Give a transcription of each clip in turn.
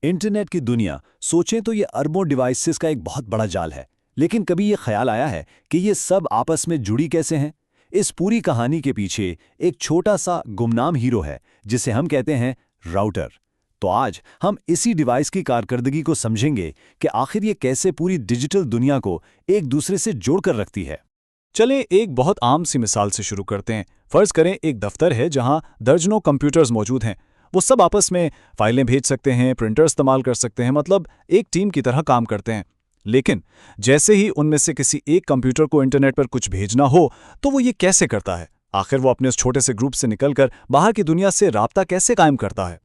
Internet की दुनिया सोचें तो ये अरबों डिवाइसेस का एक बहुत बड़ा जाल है। लेकिन कभी ये ख्याल आया है कि ये सब आपस में जुड़ी कैसे हैं? इस पूरी कहानी के पीछे एक छोटा सा गुमनाम हीरो है जिसे हम कहते हैं राउटर। तो आज हम इसी डिवाइस की कारकर्दगी को समझेंगे कि आखिर ये कैसे पूरी डिजिटल दुनिया को एक दूसरे से जोड़कर रखती है। चलें एक बहुत आम सी मिसाल से शुरू करते हैं। फर्ज करें एक दफ्तर है जहां दर्जनों कंप्यूटर्स मौजूद हैं। वो सब आपस में फाइलें भेज सकते हैं, प्रिंटर इस्तेमाल कर सकते हैं, मतलब एक टीम की तरह काम करते हैं। लेकिन जैसे ही उनमें से किसी एक कंप्यूटर को इंटरनेट पर कुछ भेजना हो तो वो ये कैसे करता है? आखिर वो अपने उस छोटे से ग्रुप से निकलकर बाहर की दुनिया से राब्ता कैसे कायम करता है?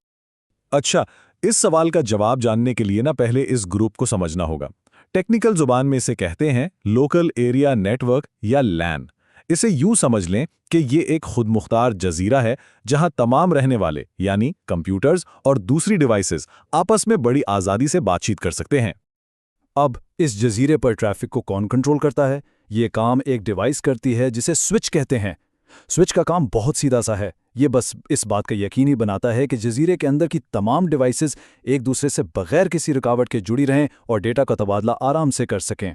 अच्छा, इस सवाल का जवाब जानने के लिए ना पहले इस ग्रुप को समझना होगा। टेक्निकल जुबान में इसे कहते हैं लोकल एरिया नेटवर्क या लैन। इसे यूं समझ लें कि ये एक खुदमुख्तार जजीरा है जहां तमाम रहने वाले यानी कंप्यूटर्स और दूसरी डिवाइसेस आपस में बड़ी आज़ादी से बातचीत कर सकते हैं। अब इस जजीरे पर ट्रैफिक को कौन कंट्रोल करता है? ये काम एक डिवाइस करती है जिसे स्विच कहते हैं। स्विच का काम बहुत सीधा सा है। ये बस इस बात का यकीनी बनाता है कि जजीरे के अंदर की तमाम डिवाइसेस एक दूसरे से बगैर किसी रुकावट के जुड़ी रहें और डेटा का तबादला आराम से कर सकें।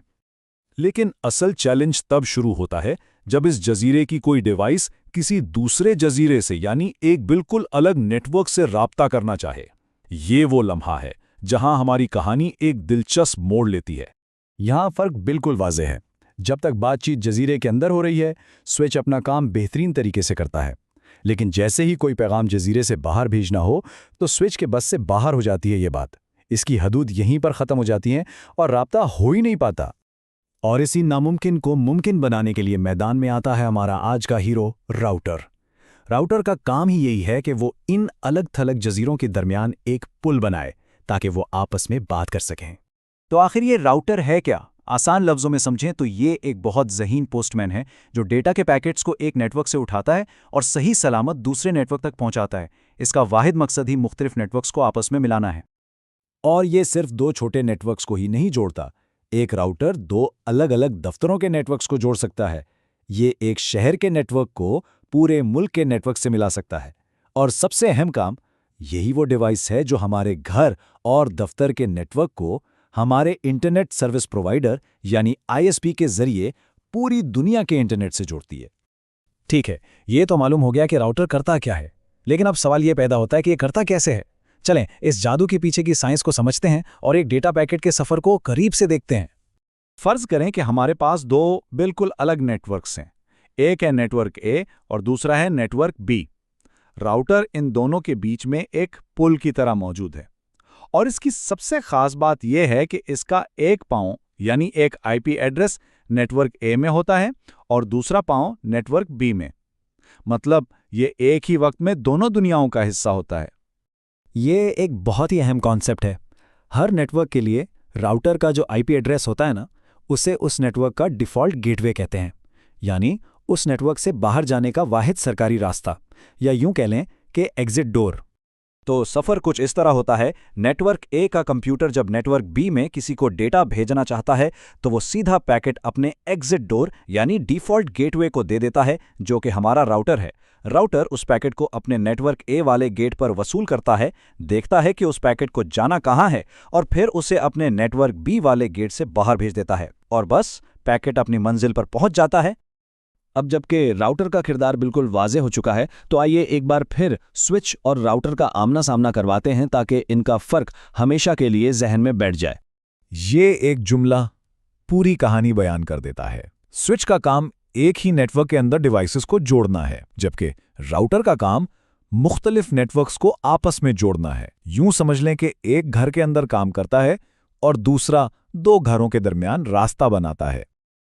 लेकिन असल चैलेंज तब शुरू होता है जब इस जजीरे की कोई डिवाइस किसी दूसरे जजीरे से यानी एक बिल्कुल अलग नेटवर्क से राब्ता करना चाहे। ये वो लम्हा है जहां हमारी कहानी एक दिलचस्प मोड़ लेती है। यहाँ फर्क बिल्कुल वाज़ेह है। जब तक बातचीत जजीरे के अंदर हो रही है, स्विच अपना काम बेहतरीन तरीके से करता है। लेकिन जैसे ही कोई पैगाम जजीरे से बाहर भेजना हो तो स्विच के बस से बाहर हो जाती है ये बात। इसकी हदूद यहीं पर ख़त्म हो जाती हैं और राब्ता हो ही नहीं पाता। और इसी नामुमकिन को मुमकिन बनाने के लिए मैदान में आता है हमारा आज का हीरो राउटर। राउटर का काम ही यही है कि वो इन अलग थलग जजीरों के दरमियान एक पुल बनाए ताकि वो आपस में बात कर सकें। तो आखिर ये राउटर है क्या? आसान लफ्ज़ों में समझें तो ये एक बहुत ज़हीन पोस्टमैन है जो डेटा के पैकेट्स को एक नेटवर्क से उठाता है और सही सलामत दूसरे नेटवर्क तक पहुंचाता है। इसका वाहिद मकसद ही मुख्तलिफ नेटवर्क्स को आपस में मिलाना है। और ये सिर्फ दो छोटे नेटवर्क्स को ही नहीं जोड़ता। एक राउटर दो अलग अलग दफ्तरों के नेटवर्क्स को जोड़ सकता है। ये एक शहर के नेटवर्क को पूरे मुल्क के नेटवर्क से मिला सकता है। और सबसे अहम काम, यही वो डिवाइस है जो हमारे घर और दफ्तर के नेटवर्क को हमारे इंटरनेट सर्विस प्रोवाइडर यानी आईएसपी के जरिए पूरी दुनिया के इंटरनेट से जोड़ती है। ठीक है, ये तो मालूम हो गया कि राउटर करता क्या है। लेकिन अब सवाल ये पैदा होता है कि ये करता कैसे है। चलें इस जादू के पीछे की साइंस को समझते हैं और एक डेटा पैकेट के सफ़र को करीब से देखते हैं। फर्ज करें कि हमारे पास दो बिल्कुल अलग नेटवर्क्स हैं। एक है नेटवर्क ए और दूसरा है नेटवर्क बी। राउटर इन दोनों के बीच में एक पुल की तरह मौजूद है और इसकी सबसे खास बात यह है कि इसका एक पांव यानी एक आईपी एड्रेस नेटवर्क ए में होता है और दूसरा पांव नेटवर्क बी में। मतलब ये एक ही वक्त में दोनों दुनियाओं का हिस्सा होता है। ये एक बहुत ही अहम कॉन्सेप्ट है। हर नेटवर्क के लिए राउटर का जो आईपी एड्रेस होता है ना, उसे उस नेटवर्क का डिफ़ॉल्ट गेटवे कहते हैं, यानी उस नेटवर्क से बाहर जाने का वाहिद सरकारी रास्ता, या यूं कह लें कि एग्जिट डोर। तो सफ़र कुछ इस तरह होता है। नेटवर्क ए का कंप्यूटर जब नेटवर्क बी में किसी को डेटा भेजना चाहता है तो वो सीधा पैकेट अपने एग्जिट डोर यानी डिफ़ॉल्ट गेटवे को दे देता है, जो कि हमारा राउटर है। राउटर उस पैकेट को अपने नेटवर्क ए वाले गेट पर वसूल करता है, देखता है कि उस पैकेट को जाना कहाँ है और फिर उसे अपने नेटवर्क बी वाले गेट से बाहर भेज देता है और बस पैकेट अपनी मंजिल पर पहुंच जाता है। अब जबकि राउटर का किरदार बिल्कुल वाज़ेह हो चुका है, तो आइए एक बार फिर स्विच और राउटर का आमना सामना करवाते हैं ताकि इनका फ़र्क हमेशा के लिए जहन में बैठ जाए। ये एक जुमला पूरी कहानी बयान कर देता है। स्विच का काम एक ही नेटवर्क के अंदर डिवाइसेस को जोड़ना है, जबकि राउटर का काम मुख्तलिफ नेटवर्क्स को आपस में जोड़ना है। यूं समझ लें कि एक घर के अंदर काम करता है और दूसरा दो घरों के दरमियान रास्ता बनाता है।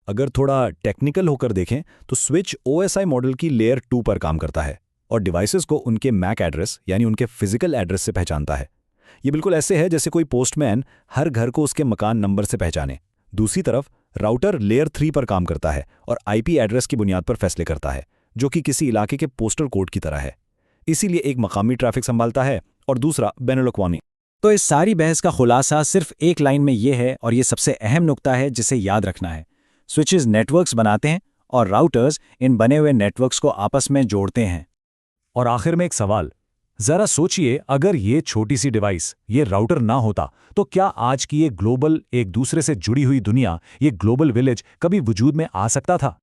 अगर थोड़ा टेक्निकल होकर देखें तो स्विच ओएसआई मॉडल की लेयर 2 पर काम करता है और डिवाइसेस को उनके मैक एड्रेस यानी उनके फिजिकल एड्रेस से पहचानता है। ये बिल्कुल ऐसे है जैसे कोई पोस्टमैन हर घर को उसके मकान नंबर से पहचाने। दूसरी तरफ राउटर लेयर 3 पर काम करता है और आईपी एड्रेस की बुनियाद पर फैसले करता है, जो कि किसी इलाके के पोस्टल कोड की तरह है। इसीलिए एक मकामी ट्रैफिक संभालता है और दूसरा बैनुल-अक़वामी। तो इस सारी बहस का खुलासा सिर्फ एक लाइन में ये है, और ये सबसे अहम नुक्ता है जिसे याद रखना है। स्विचेस नेटवर्क्स बनाते हैं और राउटर्स इन बने हुए नेटवर्क्स को आपस में जोड़ते हैं। और आखिर में एक सवाल, जरा सोचिए, अगर ये छोटी सी डिवाइस, ये राउटर ना होता तो क्या आज की ये ग्लोबल, एक दूसरे से जुड़ी हुई दुनिया, ये ग्लोबल विलेज कभी वजूद में आ सकता था?